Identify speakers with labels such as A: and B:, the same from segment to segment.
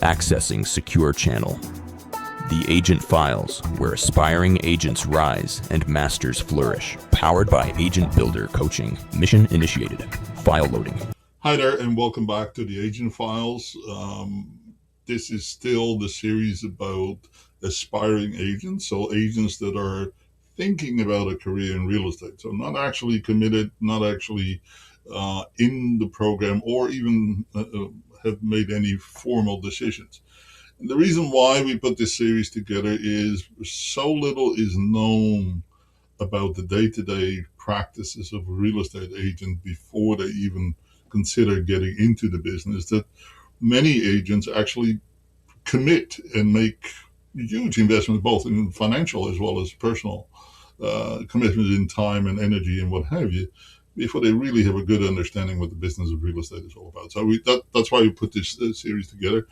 A: Accessing Secure Channel. The Agent Files, where aspiring agents rise and masters flourish. Powered by Agent Builder Coaching. Mission initiated. File loading.
B: Hi there, and welcome back to the Agent Files. This is still the series about aspiring agents, so agents that are thinking about a career in real estate. So not actually committed, not actually in the program, or even have made any formal decisions. And the reason why we put this series together is so little is known about the day-to-day practices of a real estate agent before they even consider getting into the business, that many agents actually commit and make huge investments, both in financial as well as personal commitments in time and energy and what have you, before they really have a good understanding what the business of real estate is all about. So that's why we put this series together.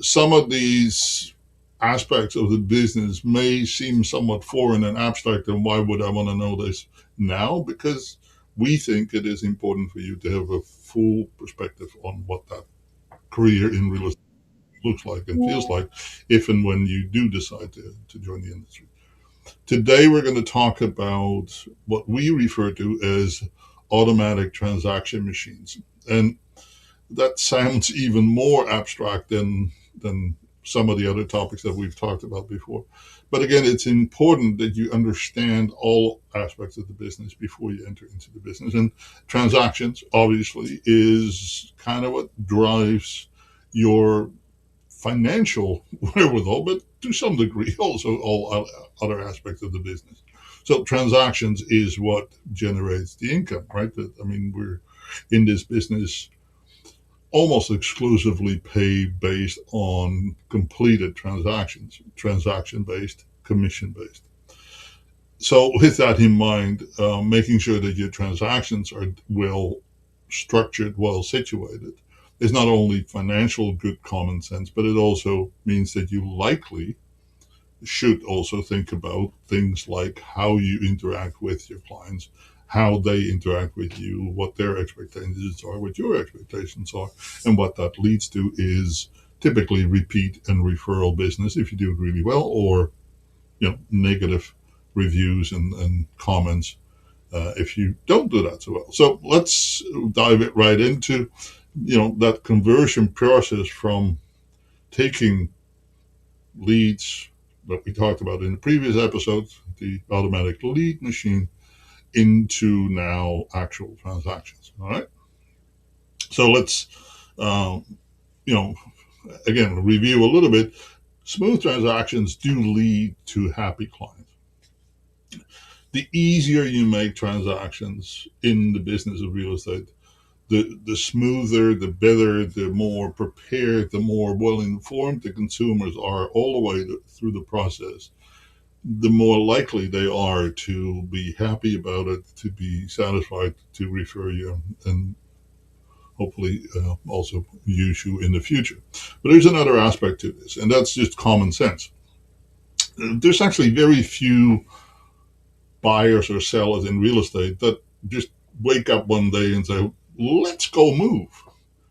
B: Some of these aspects of the business may seem somewhat foreign and abstract, and why would I want to know this now? Because we think it is important for you to have a full perspective on what that career in real estate looks like and feels like if and when you do decide to join the industry. Today we're going to talk about what we refer to as automatic transaction machines. And that sounds even more abstract than some of the other topics that we've talked about before. But again, it's important that you understand all aspects of the business before you enter into the business. And transactions, obviously, is kind of what drives your financial wherewithal, but to some degree also all other aspects of the business. So transactions is what generates the income, right? I mean, we're in this business almost exclusively paid based on completed transactions, transaction-based, commission-based. So with that in mind, making sure that your transactions are well structured, well situated, is not only financial good common sense, but it also means that you likely should also think about things like how you interact with your clients, how they interact with you, what their expectations are, what your expectations are, and what that leads to is typically repeat and referral business if you do it really well, or negative reviews and comments if you don't do that so well. So let's dive it right into that conversion process from taking leads that we talked about in the previous episodes, the automatic lead machine, into now actual transactions. All right. So let's, again, review a little bit. Smooth transactions do lead to happy clients. The easier you make transactions in the business of real estate, the smoother, the better, the more prepared, the more well-informed the consumers are all the way through the process, the more likely they are to be happy about it, to be satisfied, to refer you, and hopefully also use you in the future. But there's another aspect to this, and that's just common sense. There's actually very few buyers or sellers in real estate that just wake up one day and say, let's go move.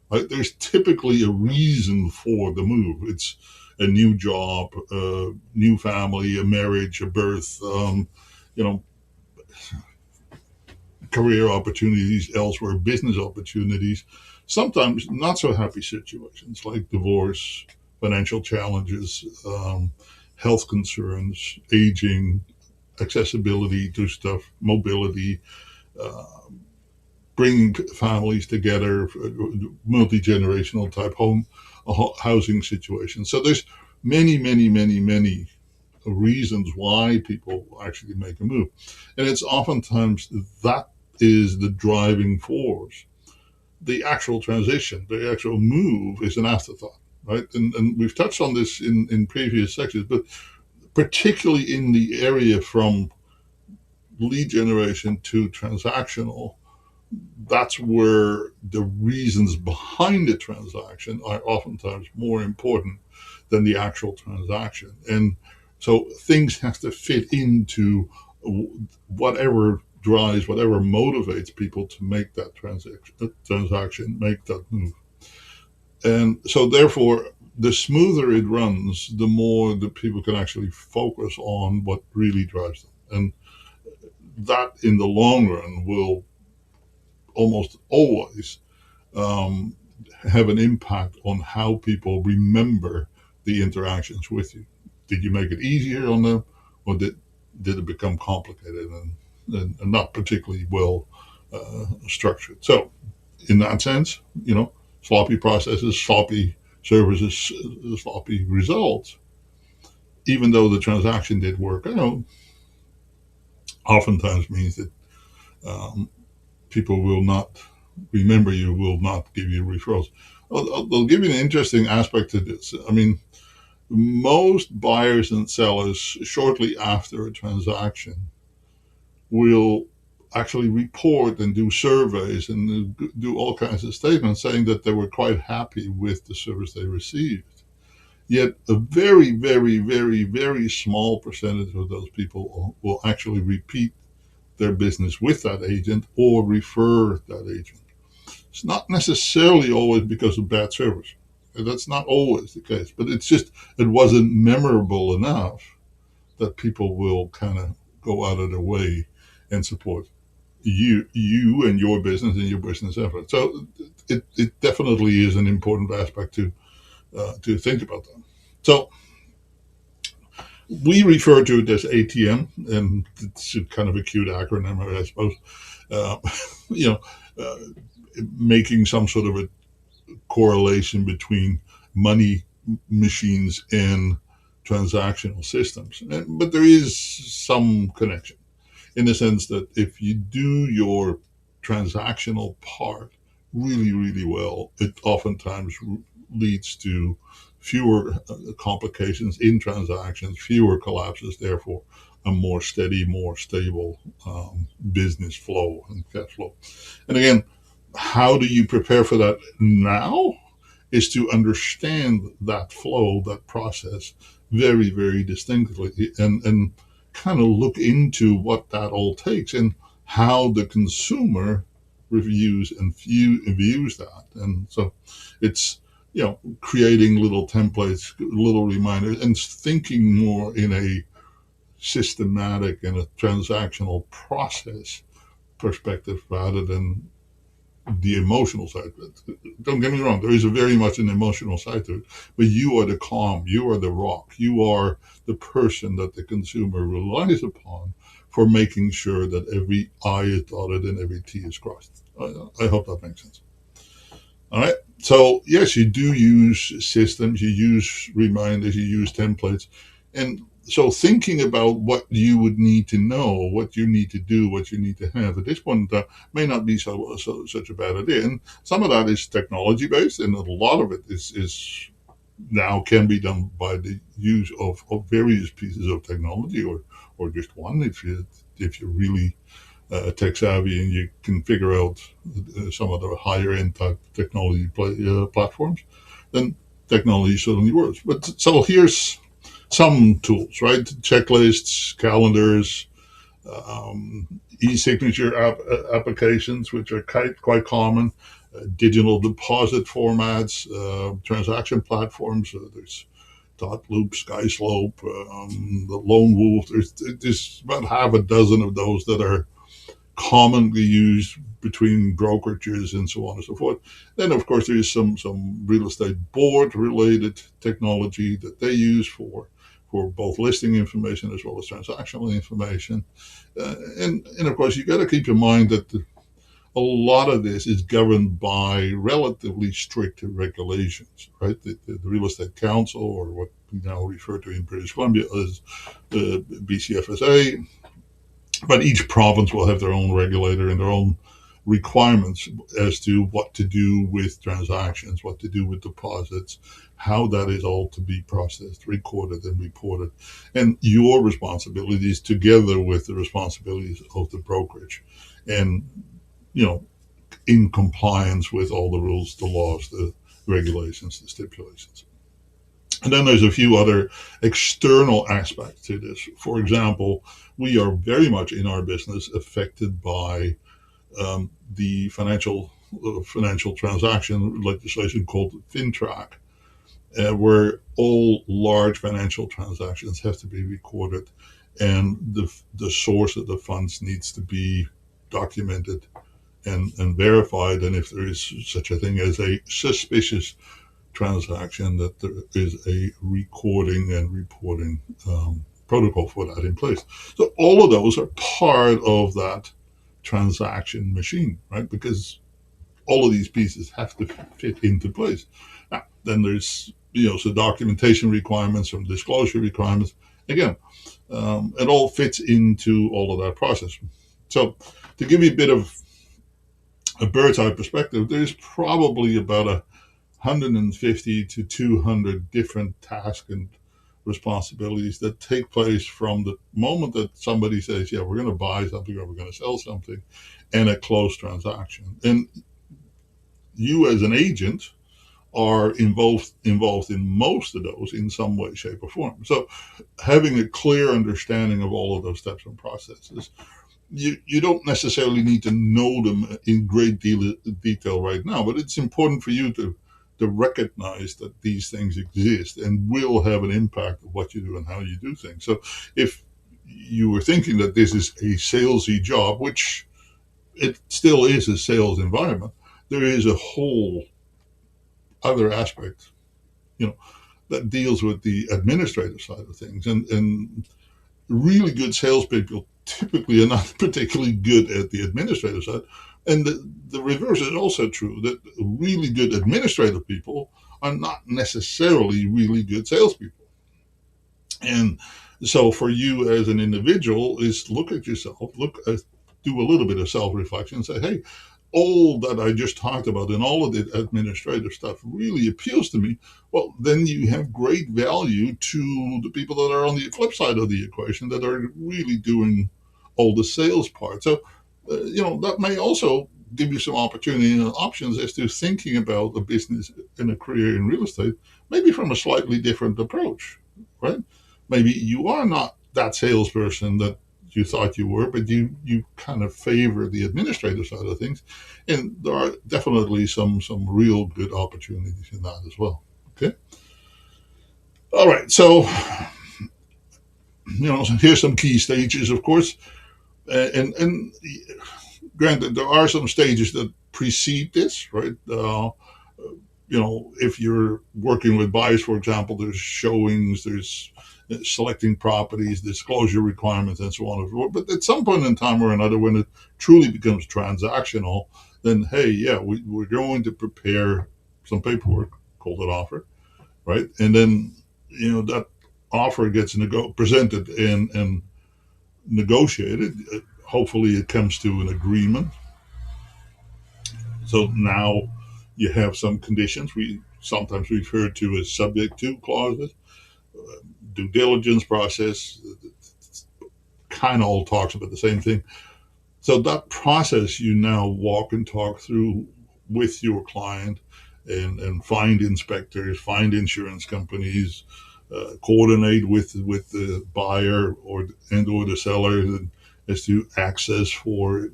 B: Right? There's typically a reason for the move. It's a new job, a new family, a marriage, a birth, career opportunities elsewhere, business opportunities, sometimes not so happy situations like divorce, financial challenges, health concerns, aging, accessibility to stuff, mobility, bringing families together, multi-generational type housing situations. So there's many reasons why people actually make a move. And it's oftentimes that is the driving force. The actual transition, the actual move is an afterthought, right? And we've touched on this in previous sections, but particularly in the area from lead generation to transactional, that's where the reasons behind the transaction are oftentimes more important than the actual transaction. And so things have to fit into whatever drives, whatever motivates people to make that transaction, make that move. And so therefore, the smoother it runs, the more the people can actually focus on what really drives them. And that in the long run will almost always um, have an impact on how people remember the interactions with you. Did you make it easier on them, or did it become complicated and not particularly well structured? So, in that sense, sloppy processes, sloppy services, sloppy results, even though the transaction did work out, oftentimes means that um, people will not remember you, will not give you referrals. I'll give you an interesting aspect to this. I mean, most buyers and sellers, shortly after a transaction, will actually report and do surveys and do all kinds of statements saying that they were quite happy with the service they received. Yet a very, very, very, very small percentage of those people will actually repeat their business with that agent or refer that agent. It's not necessarily always because of bad service. That's not always the case, but it's just, it wasn't memorable enough that people will kind of go out of their way and support you and your business effort. So it definitely is an important aspect to think about that. So we refer to it as ATM, and it's kind of a cute acronym, I suppose. Uh, you know, uh, making some sort of a correlation between money machines and transactional systems. But there is some connection in the sense that if you do your transactional part really, really well, it oftentimes leads to fewer complications in transactions, fewer collapses, therefore a more steady, more stable business flow and cash flow. And again, how do you prepare for that now? Is to understand that flow, that process very, very distinctly, and kind of look into what that all takes and how the consumer reviews and views that. And so it's, creating little templates, little reminders, and thinking more in a systematic and a transactional process perspective rather than the emotional side. Don't get me wrong, there is a very much an emotional side to it, but you are the calm, you are the rock, you are the person that the consumer relies upon for making sure that every I is dotted and every T is crossed. I hope that makes sense. All right. So yes, you do use systems, you use reminders, you use templates, and so thinking about what you would need to know, what you need to do, what you need to have at this point may not be such a bad idea. And some of that is technology based, and a lot of it is now can be done by the use of various pieces of technology, or just one if you're really tech savvy and you can figure out some of the higher end type technology platforms, then technology certainly works. But so here's some tools, right? Checklists, calendars, e-signature applications, which are quite common, digital deposit formats, transaction platforms. There's Dot Loop, SkySlope, the Lone Wolf. There's about half a dozen of those that are commonly used between brokerages and so on and so forth. Then, of course, there is some real estate board related technology that they use for both listing information as well as transactional information. And of course, you got to keep in mind that a lot of this is governed by relatively strict regulations, right? The Real Estate Council, or what we now refer to in British Columbia as the BCFSA, but each province will have their own regulator and their own requirements as to what to do with transactions, what to do with deposits, how that is all to be processed, recorded, and reported, and your responsibilities together with the responsibilities of the brokerage, and in compliance with all the rules, the laws, the regulations, the stipulations. And then there's a few other external aspects to this. For example, we are very much in our business affected by the financial transaction legislation called FinTrack. where all large financial transactions have to be recorded, and the source of the funds needs to be documented and verified. And if there is such a thing as a suspicious transaction, that there is a recording and reporting protocol for that in place. So all of those are part of that transaction machine, right? Because all of these pieces have to fit into place. Now, then there's so documentation requirements, some disclosure requirements. Again, it all fits into all of that process. So to give you a bit of a bird's eye perspective, there's probably about 150 to 200 different tasks and responsibilities that take place from the moment that somebody says, yeah, we're going to buy something or we're going to sell something, and a closed transaction. And you as an agent are involved in most of those in some way, shape, or form. So having a clear understanding of all of those steps and processes, you don't necessarily need to know them in great detail right now, but it's important for you to recognize that these things exist and will have an impact on what you do and how you do things. So if you were thinking that this is a salesy job, which it still is a sales environment, there is a whole other aspect, that deals with the administrative side of things. And really good salespeople typically are not particularly good at the administrative side. And the reverse is also true, that really good administrative people are not necessarily really good salespeople. And so for you as an individual is look at yourself, do a little bit of self-reflection and say, hey, all that I just talked about and all of the administrative stuff really appeals to me. Well, then you have great value to the people that are on the flip side of the equation that are really doing all the sales part. So, that may also give you some opportunity and options as to thinking about a business and a career in real estate, maybe from a slightly different approach, right? Maybe you are not that salesperson that you thought you were, but you kind of favor the administrative side of things, and there are definitely some real good opportunities in that as well. Okay, all right. So here's some key stages, of course, and granted there are some stages that precede this, right? If you're working with buyers, for example, there's showings, there's selecting properties, disclosure requirements, and so on and so forth. But at some point in time or another, when it truly becomes transactional, then hey, yeah, we're going to prepare some paperwork called an offer, right? And then that offer gets presented and negotiated. Hopefully, it comes to an agreement. So now you have some conditions we sometimes refer to as subject to clauses. Due diligence process kind of all talks about the same thing. So that process you now walk and talk through with your client, and find inspectors, find insurance companies, coordinate with the buyer or the seller as to access for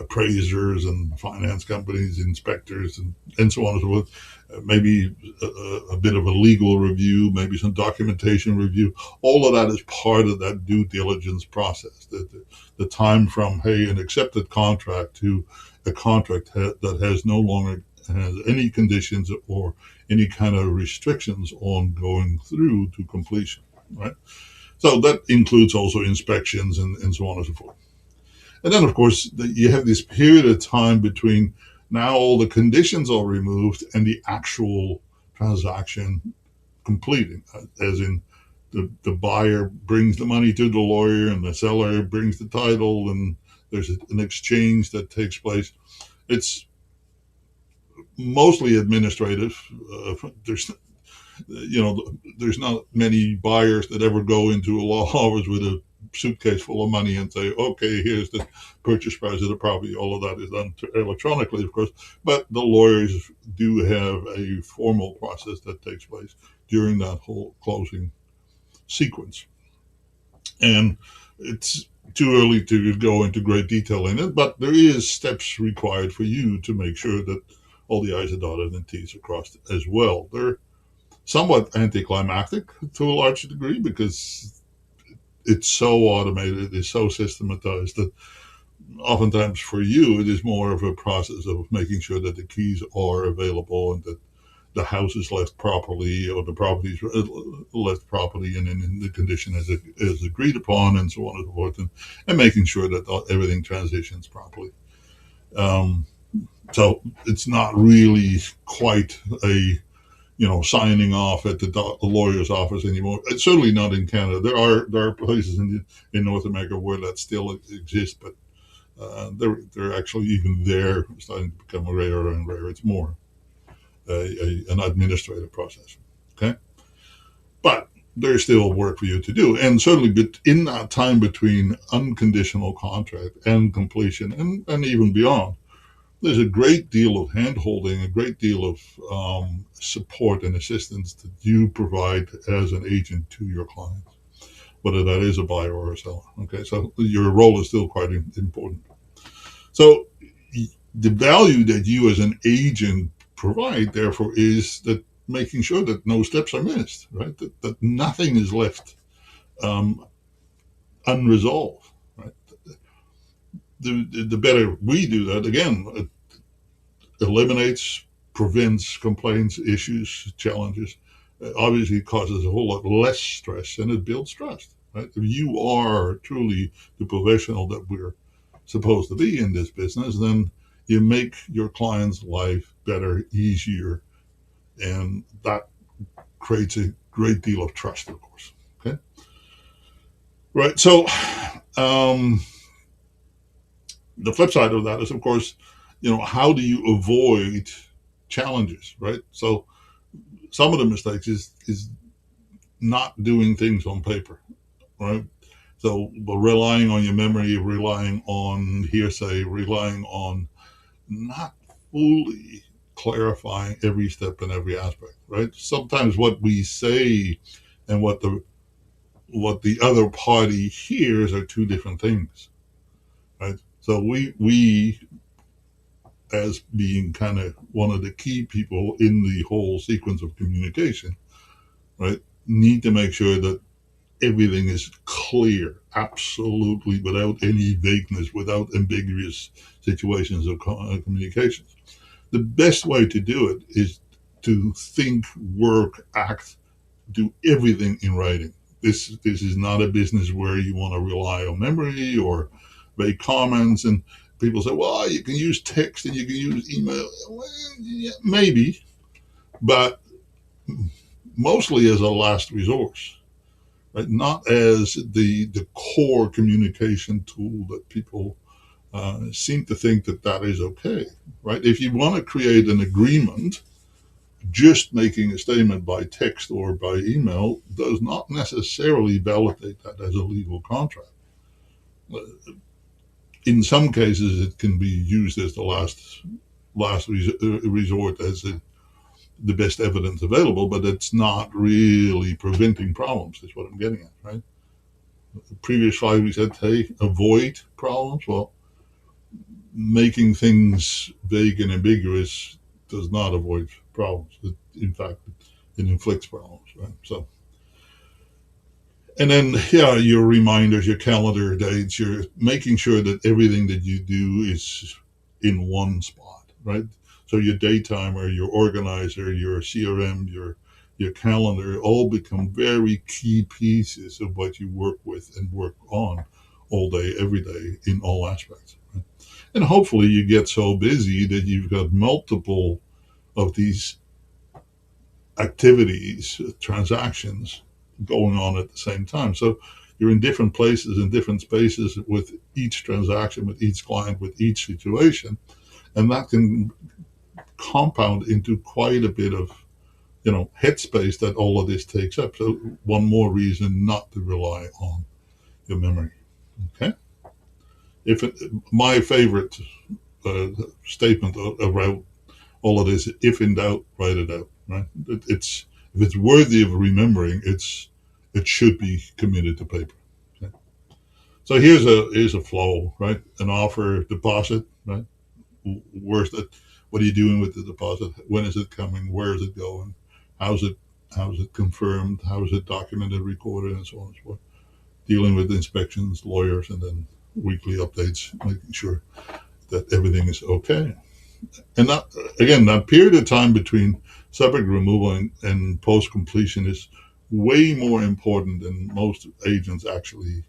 B: appraisers and finance companies, inspectors, and so on and so forth. Maybe a bit of a legal review, maybe some documentation review. All of that is part of that due diligence process. The time from, hey, an accepted contract to a contract that has no longer has any conditions or any kind of restrictions on going through to completion, right? So that includes also inspections and so on and so forth. And then, of course, you have this period of time between now all the conditions are removed and the actual transaction completing, as in the buyer brings the money to the lawyer and the seller brings the title, and there's an exchange that takes place. It's mostly administrative. There's not many buyers that ever go into a law office with a suitcase full of money and say, okay, here's the purchase price of the property. All of that is done electronically, of course, but the lawyers do have a formal process that takes place during that whole closing sequence. And it's too early to go into great detail in it, but there is steps required for you to make sure that all the I's are dotted and T's are crossed as well. They're somewhat anticlimactic to a large degree because it's so automated, it's so systematized that oftentimes for you it is more of a process of making sure that the keys are available and that the house is left properly or the property is left properly and in the condition as agreed upon and so on and so forth, and making sure that everything transitions properly. Um, so it's not really quite a signing off at the lawyer's office anymore. It's certainly not in Canada. There are places in North America where that still exists, but they're actually even there starting to become rarer and rarer. It's more an administrative process. Okay, but there's still work for you to do, and certainly in that time between unconditional contract and completion, and even beyond, there's a great deal of hand-holding, a great deal of support and assistance that you provide as an agent to your clients, whether that is a buyer or a seller. Okay, so your role is still quite important. So the value that you as an agent provide, therefore, is that making sure that no steps are missed, right? That nothing is left um, unresolved, right? The better we do that, again, it eliminates, prevents complaints, issues, challenges. Obviously, it causes a whole lot less stress and it builds trust, right? If you are truly the professional that we're supposed to be in this business, then you make your client's life better, easier, and that creates a great deal of trust, of course. Okay, right. So the flip side of that is, of course, how do you avoid challenges, right? So some of the mistakes is not doing things on paper, right? So, but relying on your memory, relying on hearsay, relying on not fully clarifying every step and every aspect, right? Sometimes what we say and what the other party hears are two different things, right? So we as being kind of one of the key people in the whole sequence of communication, right, need to make sure that everything is clear, absolutely, without any vagueness, without ambiguous situations of communications. The best way to do it is to think, work, act, do everything in writing. This is not a business where you want to rely on memory or make comments. And people say, well, you can use text and you can use email. Well, yeah, maybe, but mostly as a last resource, right? Not as the core communication tool that people seem to think that is okay, right? If you want to create an agreement, just making a statement by text or by email does not necessarily validate that as a legal contract. In some cases, it can be used as the last resort, as the best evidence available, but it's not really preventing problems, is what I'm getting at, right? The previous slide, we said, hey, avoid problems. Well, making things vague and ambiguous does not avoid problems. In fact, it inflicts problems, right? So, and then, yeah, your reminders, your calendar dates, you're making sure that everything that you do is in one spot, right? So your day timer, your organizer, your CRM, your calendar all become very key pieces of what you work with and work on all day, every day, in all aspects. Right? And hopefully you get so busy that you've got multiple of these activities, transactions going on at the same time. So you're in different places, in different spaces with each transaction, with each client, with each situation. And that can compound into quite a bit of, headspace that all of this takes up. So one more reason not to rely on your memory. Okay. My favorite statement about all of this, if in doubt, write it out. Right? If it's worthy of remembering, it should be committed to paper. Okay? So here's a flow, right? An offer, deposit, right? Worst What are you doing with the deposit? When is it coming? Where is it going? How's it confirmed? How is it documented, recorded, and so on and so forth? Dealing with inspections, lawyers, and then weekly updates, making sure that everything is okay. And that period of time between subject removal and post completion is way more important than most agents actually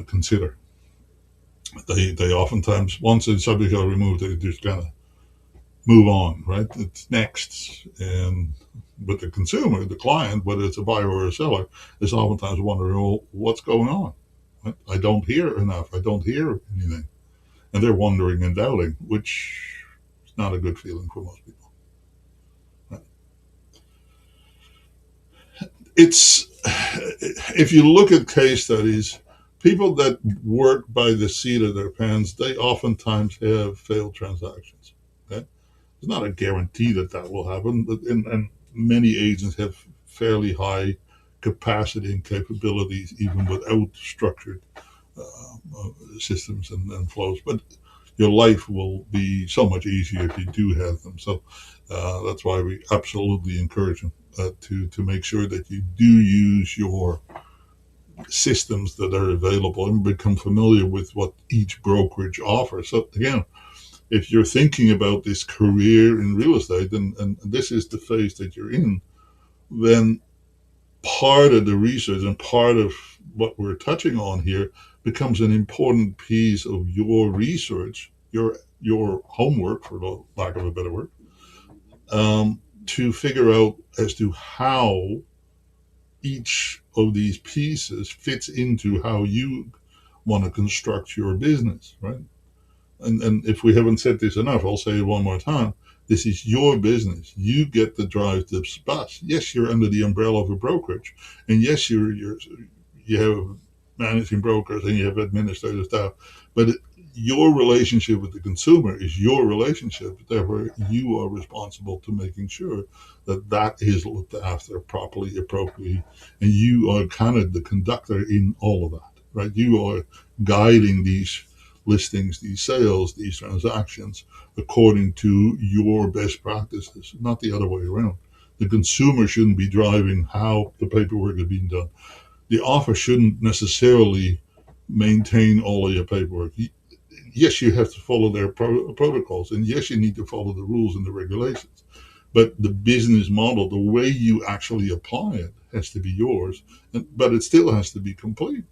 B: consider. They oftentimes, once the subjects are removed, they just kind of move on, right? It's next. And but the consumer, the client, whether it's a buyer or a seller, is oftentimes wondering, well, what's going on? Right? I don't hear enough. I don't hear anything. And they're wondering and doubting, which is not a good feeling for most people. Right? If you look at case studies, people that work by the seat of their pants, they oftentimes have failed transactions. Okay? It's not a guarantee that will happen, but and many agents have fairly high capacity and capabilities even without structured systems and flows. But your life will be so much easier if you do have them. So that's why we absolutely encourage them to make sure that you do use your systems that are available and become familiar with what each brokerage offers. So again, if you're thinking about this career in real estate and this is the phase that you're in, then part of the research and part of what we're touching on here becomes an important piece of your research, your homework, for the lack of a better word, to figure out as to how each of these pieces fits into how you want to construct your business, right? And if we haven't said this enough, I'll say it one more time. This is your business. You get to drive this bus. Yes, you're under the umbrella of a brokerage, and yes, you have managing brokers and you have administrative staff, but your relationship with the consumer is your relationship. Therefore, you are responsible to making sure that is looked after properly, appropriately, and you are kind of the conductor in all of that, right? You are guiding these listings, these sales, these transactions according to your best practices, not the other way around. The consumer shouldn't be driving how the paperwork is being done. The offer shouldn't necessarily maintain all of your paperwork. Yes, you have to follow their protocols, and yes, you need to follow the rules and the regulations. But the business model, the way you actually apply it, has to be yours, but it still has to be complete.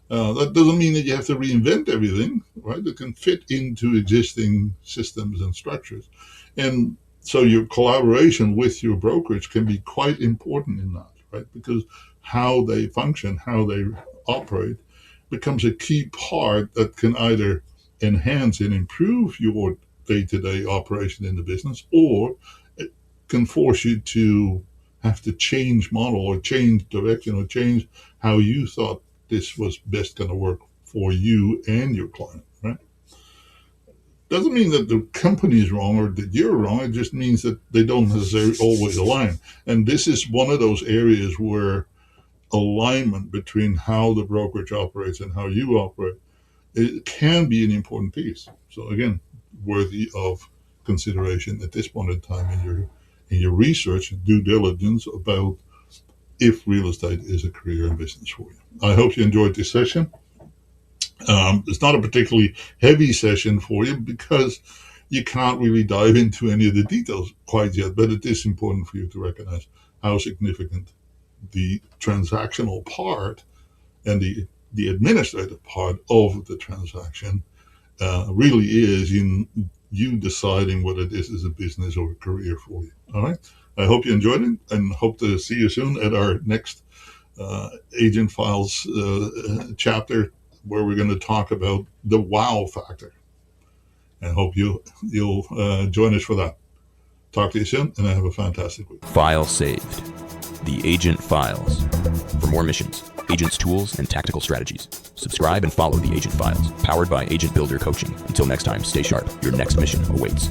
B: That doesn't mean that you have to reinvent everything, right? It can fit into existing systems and structures. And so your collaboration with your brokerage can be quite important in that, right? Because how they function, how they operate becomes a key part that can either enhance and improve your day-to-day operation in the business, or it can force you to have to change model or change direction or change how you thought this was best going to work for you and your client, right? Doesn't mean that the company is wrong or that you're wrong. It just means that they don't necessarily always align. And this is one of those areas where alignment between how the brokerage operates and how you operate, it can be an important piece. So again, worthy of consideration at this point in time in your research and due diligence about if real estate is a career and business for you. I hope you enjoyed this session. It's not a particularly heavy session for you because you can't really dive into any of the details quite yet, but it is important for you to recognize how significant the transactional part and the administrative part of the transaction really is in you deciding whether this is a business or a career for you. All right. I hope you enjoyed it and hope to see you soon at our next Agent Files chapter, where we're going to talk about the wow factor. And hope you'll join us for that. Talk to you soon, and have a fantastic week.
A: File saved. The Agent Files. For more missions, agents' tools, and tactical strategies, subscribe and follow the Agent Files, powered by Agent Builder Coaching. Until next time, stay sharp. Your next mission awaits.